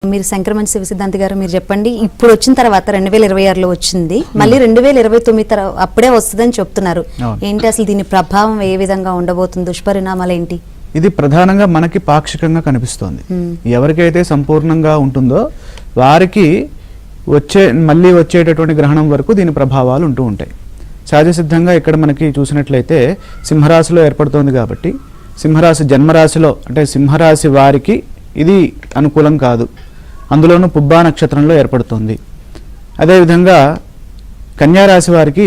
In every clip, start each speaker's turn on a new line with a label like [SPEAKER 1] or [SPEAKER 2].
[SPEAKER 1] మీరు సంక్రమణ శివ సిద్ధాంతి గారు మీరు చెప్పండి, ఇప్పుడు వచ్చిన తర్వాత 2026లో వచ్చింది, మళ్ళీ 2029 అప్పుడే వస్తుందని చెప్తున్నారు. ఏంటి అసలు దీని ప్రభావం ఏ విధంగా ఉండబోతుంది, దుష్పరిణామాలు ఏంటి?
[SPEAKER 2] ఇది ప్రధానంగా మనకి పాక్షికంగా కనిపిస్తోంది. ఎవరికైతే సంపూర్ణంగా ఉంటుందో వారికి మళ్ళీ వచ్చేటటువంటి గ్రహణం వరకు దీని ప్రభావాలు ఉంటూ ఉంటాయి. సహజ సిద్ధంగా ఇక్కడ మనకి చూసినట్లయితే సింహరాశిలో ఏర్పడుతోంది కాబట్టి సింహరాశి జన్మరాశిలో అంటే సింహరాశి వారికి ఇది అనుకూలం కాదు. అందులోనూ పుబ్బా నక్షత్రంలో ఏర్పడుతుంది. అదేవిధంగా కన్యారాశి వారికి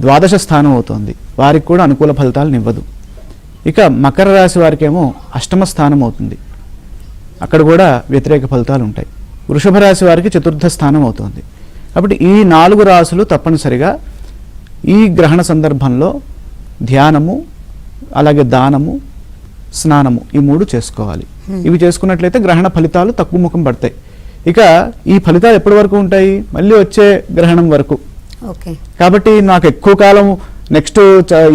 [SPEAKER 2] ద్వాదశ స్థానం అవుతుంది, వారికి కూడా అనుకూల ఫలితాలను ఇవ్వదు. ఇక మకర రాశి వారికి ఏమో అష్టమ స్థానం అవుతుంది, అక్కడ కూడా వ్యతిరేక ఫలితాలు ఉంటాయి. వృషభ రాశి వారికి చతుర్థ స్థానం అవుతుంది. కాబట్టి ఈ 4 రాశులు తప్పనిసరిగా ఈ గ్రహణ సందర్భంలో ధ్యానము, అలాగే దానము, స్నానము ఈ 3 చేసుకోవాలి. ఇవి చేసుకున్నట్లయితే గ్రహణ ఫలితాలు తక్కువ ముఖం పడతాయి. ఇక ఈ ఫలితాలు ఎప్పటి వరకు ఉంటాయి? మళ్ళీ వచ్చే గ్రహణం వరకు. కాబట్టి నాకు ఎక్కువ కాలం నెక్స్ట్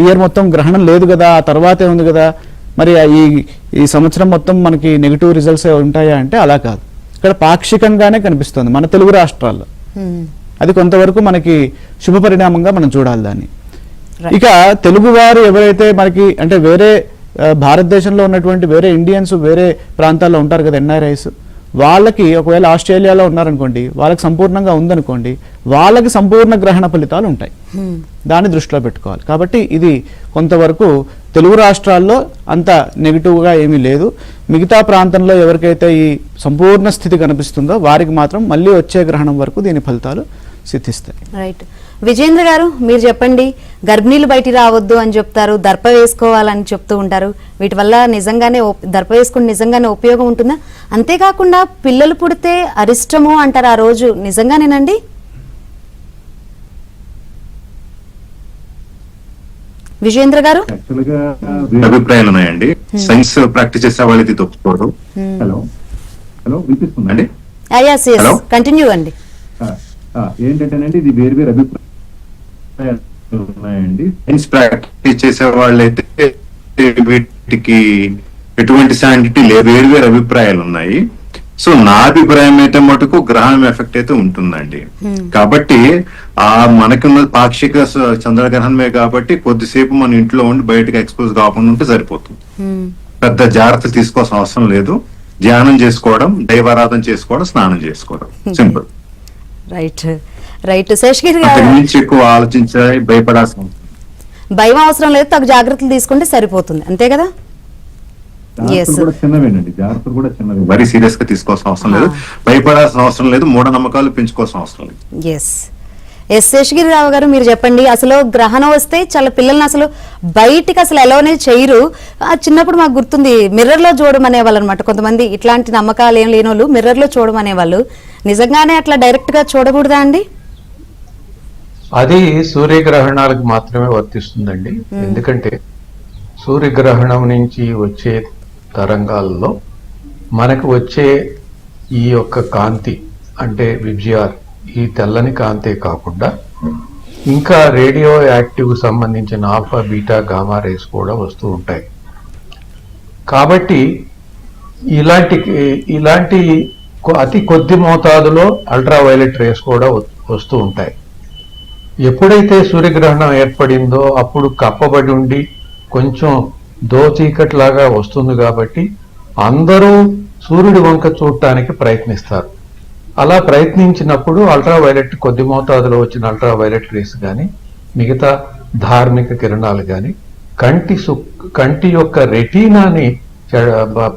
[SPEAKER 2] ఇయర్ మొత్తం గ్రహణం లేదు కదా, ఆ తర్వాతే ఉంది కదా, మరి ఈ సంవత్సరం మొత్తం మనకి నెగిటివ్ రిజల్ట్స్ ఉంటాయా అంటే అలా కాదు. ఇక్కడ పాక్షికంగానే కనిపిస్తుంది మన తెలుగు రాష్ట్రాల్లో. అది కొంతవరకు మనకి శుభ పరిణామంగా మనం చూడాలి దాన్ని. ఇక తెలుగు వారు ఎవరైతే మనకి అంటే వేరే భారతదేశంలో ఉన్నటువంటి వేరే ఇండియన్స్ వేరే ప్రాంతాల్లో ఉంటారు కదా ఎన్ఆర్ఐస్, వాళ్ళకి ఒకవేళ ఆస్ట్రేలియాలో ఉన్నారనుకోండి, వాళ్ళకి సంపూర్ణంగా ఉందనుకోండి, వాళ్ళకి సంపూర్ణ గ్రహణ ఫలితాలు ఉంటాయి. దాన్ని దృష్టిలో పెట్టుకోవాలి. కాబట్టి ఇది కొంతవరకు తెలుగు రాష్ట్రాల్లో అంత నెగిటివ్గా ఏమీ లేదు. మిగతా ప్రాంతంలో ఎవరికైతే ఈ సంపూర్ణ స్థితి కనిపిస్తుందో వారికి మాత్రం మళ్ళీ వచ్చే గ్రహణం వరకు దీని ఫలితాలు సిద్ధిస్తాయి.
[SPEAKER 1] రైట్. విజేంద్ర గారు మీరు చెప్పండి, గర్భిణీలు బయటికి రావద్దు అని చెప్తారు, దర్ప వేసుకోవాలని చెప్తూ ఉంటారు. వీటి వల్ల నిజంగానే దర్ప వేసుకుని నిజంగానే ఉపయోగం ఉంటుందా? అంతేకాకుండా పిల్లలు పుడితే అరిష్టము అంటారు, ఆ రోజు నిజంగానేనండి? విజేంద్ర గారు
[SPEAKER 3] అభిప్రాయాలు ఉన్నాయండి. సైన్స్ ప్రాక్టీస్ చేసే వాళ్ళు ఇది తప్పుకోరు. హలో హలో వినిపిస్తుందండి?
[SPEAKER 1] కంటిన్యూ అండి.
[SPEAKER 3] ఏంటంటేనండి ఇది వేరు వేరు అభిప్రాయాలు ఉన్నాయండి. సైన్స్ ప్రాక్టీస్ చేసే వాళ్ళైతే వీటికి ఎటువంటి శాంటిటీ లేదు, వేరు వేరు అభిప్రాయాలు ఉన్నాయి. సో నా అభిప్రాయం అయితే మటుకు గ్రహణం ఎఫెక్ట్ అయితే ఉంటుందండి. కాబట్టి మనకున్న పాక్షిక చంద్రగ్రహణమే కాబట్టి కొద్దిసేపు మన ఇంట్లో ఉండి బయటకు ఎక్స్పోజ్ కాకుండా ఉంటే సరిపోతుంది. పెద్ద జాగ్రత్తలు తీసుకోవాల్సిన అవసరం లేదు. ధ్యానం చేసుకోవడం, దైవారాధన చేసుకోవడం, స్నానం చేసుకోవడం, సింపుల్.
[SPEAKER 1] Right right. శేషగిరి
[SPEAKER 3] నుంచి ఎక్కువ ఆలోచించాలి, భయపడాల్సిన
[SPEAKER 1] భయం అవసరం లేదు, తగు జాగ్రత్తలు తీసుకుంటే సరిపోతుంది, అంతే కదా?
[SPEAKER 3] చిన్నవేనండి, జాగ్రత్తలు కూడా చిన్నవి, మరీ సీరియస్ గా తీసుకోవాల్సిన అవసరం లేదు, భయపడాల్సిన అవసరం లేదు, మూఢనమ్మకాలు పెంచుకోవాల్సిన అవసరం లేదు.
[SPEAKER 1] ఎస్ శేషగిరిరావు గారు మీరు చెప్పండి, అసలు గ్రహణం వస్తే చాలా పిల్లల్ని అసలు బయటికి అసలు ఎలానే చేయరు. చిన్నప్పుడు మాకు గుర్తుంది, మిర్రర్ లో చూడమనేవాళ్ళు అనమాట కొంతమంది. ఇట్లాంటి నమ్మకాలు ఏం లేని వాళ్ళు మిర్రర్ లో చూడమనేవాళ్ళు. నిజంగానే అట్లా డైరెక్ట్ గా చూడకూడదా అండి?
[SPEAKER 4] అది సూర్యగ్రహణాలకు మాత్రమే వర్తిస్తుందండి. ఎందుకంటే సూర్యగ్రహణం నుంచి వచ్చే తరంగాల్లో మనకు వచ్చే ఈ యొక్క కాంతి అంటే విబ్జిఆర్, ఈ తెల్లని కాంతే కాకుండా ఇంకా రేడియో యాక్టివ్ సంబంధించిన ఆల్ఫా, బీటా, గామా రేస్ కూడా వస్తూ ఉంటాయి. కాబట్టి ఇలాంటి అతి కొద్ది మోతాదులో అల్ట్రావైలెట్ రేస్ కూడా వస్తూ ఉంటాయి. ఎప్పుడైతే సూర్యగ్రహణం ఏర్పడిందో అప్పుడు కప్పబడి ఉండి కొంచెం దోచీకట్లాగా వస్తుంది కాబట్టి అందరూ సూర్యుడి వంక చూడటానికి ప్రయత్నిస్తారు. అలా ప్రయత్నించినప్పుడు అల్ట్రావైలెట్ కొద్ది మోతాదులో వచ్చిన అల్ట్రావైలెట్ రేస్ కానీ మిగతా ధార్మిక కిరణాలు కానీ కంటి యొక్క రెటీనాని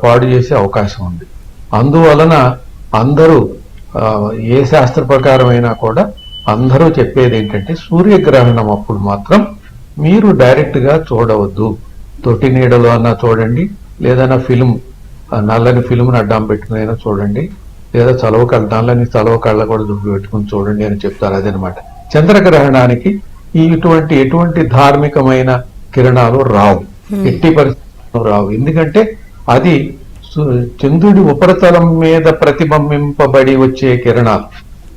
[SPEAKER 4] పాడు చేసే అవకాశం ఉంది. అందువలన అందరూ ఏ శాస్త్ర ప్రకారమైనా కూడా అందరూ చెప్పేది ఏంటంటే సూర్యగ్రహణం అప్పుడు మాత్రం మీరు డైరెక్ట్ గా చూడవద్దు. తొట్టి నీడలో అన్నా చూడండి, లేదన్నా నల్లని ఫిల్మ్ని అడ్డం పెట్టుకునైనా చూడండి, లేదా నల్లని చలవ కళ్ళ కూడా దుబ్బి పెట్టుకుని చూడండి అని చెప్తారు. అదనమాట. చంద్రగ్రహణానికి ఎటువంటి ధార్మికమైన కిరణాలు రావు, ఎట్టి పరిస్థితుల్లో రావు. ఎందుకంటే అది చంద్రుడి ఉపరితలం మీద ప్రతిబింబింపబడి వచ్చే కిరణాలు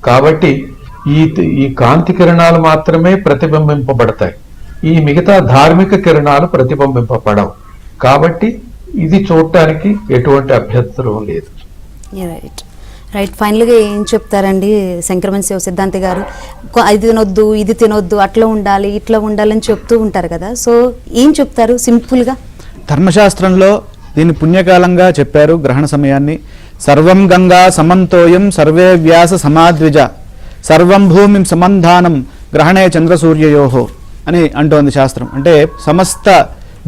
[SPEAKER 4] కాబట్టి ఈ కాంతి కిరణాలు మాత్రమే ప్రతిబింబింపబడతాయి. ఈ మిగతా ధార్మిక కిరణాలు ప్రతిబింబింపబడవు. కాబట్టి ఇది చూడటానికి ఎటువంటి అభ్యంతరం లేదు.
[SPEAKER 1] రైట్. రైట్, ఫైనల్గా ఏం చెప్తారండి శంకరమణి శివ సిద్ధాంతి గారు? అది తినొద్దు, ఇది తినొద్దు, అట్లా ఉండాలి, ఇట్లా ఉండాలని చెప్తూ ఉంటారు కదా, సో ఏం చెప్తారు సింపుల్గా?
[SPEAKER 2] ధర్మశాస్త్రంలో దీన్ని పుణ్యకాలంగా చెప్పారు గ్రహణ సమయాన్ని. సర్వం గంగా సమంతోయం సర్వే వ్యాస సమాద్విజ సర్వం భూమిం సమంధానం గ్రహణే చంద్రసూర్యయోహో అని అంటోంది శాస్త్రం. అంటే సమస్త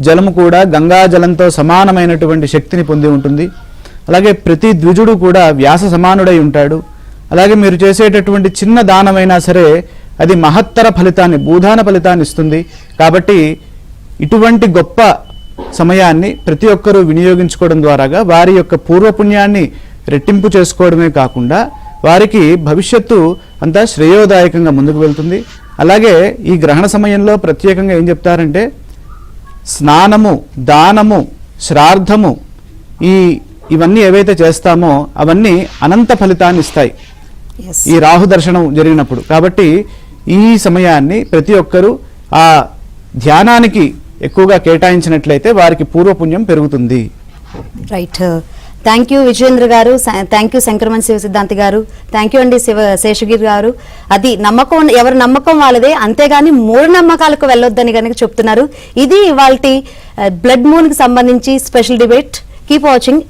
[SPEAKER 2] జలము కూడా గంగా జలంతో సమానమైనటువంటి శక్తిని పొంది ఉంటుంది. అలాగే ప్రతి ద్విజుడు కూడా వ్యాస సమానుడై ఉంటాడు. అలాగే మీరు చేసేటటువంటి చిన్న దానమైనా సరే అది మహత్తర ఫలితాన్ని, భూదాన ఫలితాన్ని ఇస్తుంది. కాబట్టి ఇటువంటి గొప్ప సమయాన్ని ప్రతి ఒక్కరూ వినియోగించుకోవడం ద్వారాగా వారి యొక్క పూర్వపుణ్యాన్ని రెట్టింపు చేసుకోవడమే కాకుండా వారికి భవిష్యత్తు అంతా శ్రేయోదాయకంగా ముందుకు వెళ్తుంది. అలాగే ఈ గ్రహణ సమయంలో ప్రత్యేకంగా ఏం చెప్తారంటే స్నానము, దానము, శ్రాద్ధము ఇవన్నీ ఏవైతే చేస్తామో అవన్నీ అనంత ఫలితాన్ని ఇస్తాయి ఈ రాహు దర్శనం జరిగినప్పుడు. కాబట్టి ఈ సమయాన్ని ప్రతి ఒక్కరూ ఆ ధ్యానానికి ఎక్కువగా కేటాయించినట్లయితే వారికి పూర్వపుణ్యం పెరుగుతుంది.
[SPEAKER 1] రైట్, థ్యాంక్ యూ విజయేంద్ర గారు, థ్యాంక్ యూ శంకరమణి శివ సిద్ధాంతి గారు, థ్యాంక్ యూ అండి శేషగిరి గారు. అది నమ్మకం, ఎవరి నమ్మకం వాళ్ళదే, అంతేగాని మూఢనమ్మకాలకు వెళ్ళొద్దని కనుక చెప్తున్నారు. ఇది ఇవాల్టి బ్లడ్ మూన్ కి సంబంధించి స్పెషల్ డిబేట్. Keep watching